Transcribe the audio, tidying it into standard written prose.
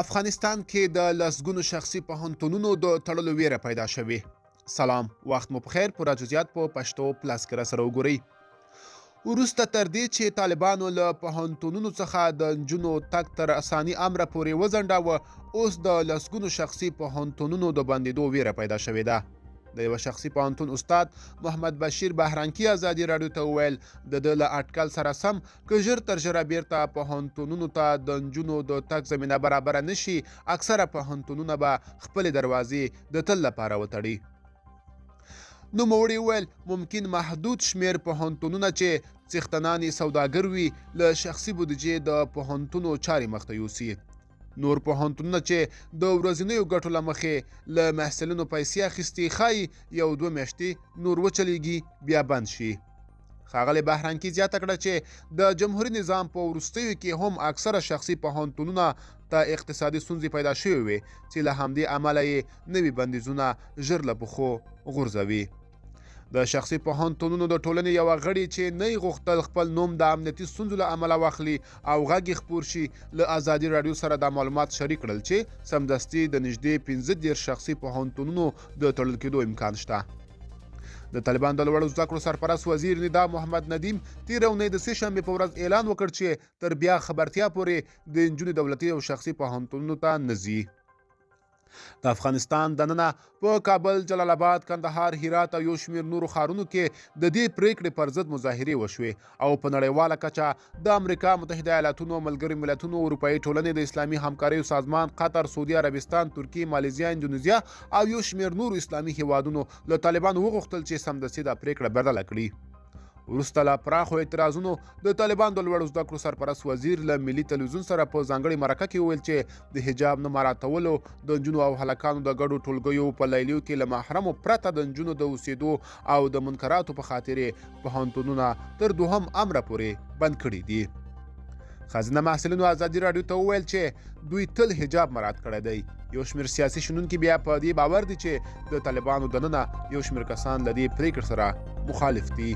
افغانستان کې د لسګونو شخصي پوهنتونونو د تړلو ویره پیدا شوې. سلام، وخت مو بخیر. پوره جزئیات په پښتو پلس کې راسره وګورئ. وروسته تر دې چې طالبانو له پوهنتونونو څخه د نجونو تګ تر اساني امره پورې وځنډاوه، اوس د لسګونو شخصي پوهنتونونو د بندېدو ویره پیدا شوې ده. د یوه شخصي پوهنتون استاد محمد بشیر بهرنکي ازادي راډیو ته وویل د ده له اټکل سره سم که ژر تر ژره بیرته پوهنتونونو ته د نجونو د تګ زمینه برابره نشي، اکثره پوهنتونونه به خپلې دروازې د تل لپاره وتړي. نوموړي وویل ممکن محدود شمیر پوهنتونونه چې څښتنان سوداګر وي له شخصي بودیجې د پوهنتونو چارې مخته یوسي. نور پوهنتونونه چې د ورځنیو ګټو له مخې له محصلینو پیسې اخیستي ښایي یو دوه میاشتې نور وچلیږي بیا بند شي. ښاغلي بهرنکي زیاته کړه چې د جمهوري نظام په وروستیو کې هم اکثره شخصي پوهنتونونه ته اقتصادي ستونزې پیدا شوې وې چې له همدې امله یې نوي بندیزونه ژر له پښو غورځوي. د شخصي پوهنتونونو د ټولنې یوه غړي چې نه یې غوښتل خپل نوم د امنیتي ستونزو له امله واخلي او غږ یې خپور شي، له ازادي راډیو سره دا معلومات شریک کړل چې سمدستي د نږدې 15 شخصي پوهنتونونو د تړل کېدو امکان شته. د طالبان د لوړو زده کړو سرپرست وزیر ندا محمد ندیم تېره اونۍ د سې شنبې په ورځ اعلان وکړ چې تر بیا خبرتیا پورې د نجونو دولتي او شخصي پوهنتونونو ته نه ځي. د افغانستان دننه په کابل، جلال آباد، کندهار، هرات او یو شمېر نورو ښارونو کې د دې پریکړې پر ضد مظاهرې وشوې او په نړیواله کچه د امریکا متحده ایالاتونو، ملګرو ملتونو، اروپایي ټولنې، د اسلامي همکاریو سازمان، قطر، سعودي عربستان، ترکیې، مالیزیا، اندونیزیا او یو شمېر نورو اسلامي هیوادونو له طالبانو وغوښتل چې سمدستي دا پریکړه بدله کړي. وروسته له پراخو اعتراضونو د طالبان د لوړو زده کړو سرپرست وزیر له ملي تلویزیون سره په ځانګړې مرکه کې وویل چې د حجاب نه مراعاتولو، د نجونو او هلکانو د ګډو ټولګیو په لیلیو کې له محرمو پرته د نجونو د اوسېدو او د منکراتو په خاطرې پوهنتونونه تر 2 امره پورې بند کړي دي. ښځینه محصلینو ازادي راډیو ته وویل چې دوی تل حجاب مراعات کړی دی. یو شمېر سیاسي شنونکي بیا په دې باور دي چې د طالبانو دننه یو شمېر کسان له دې پریکړې سره مخالف دي.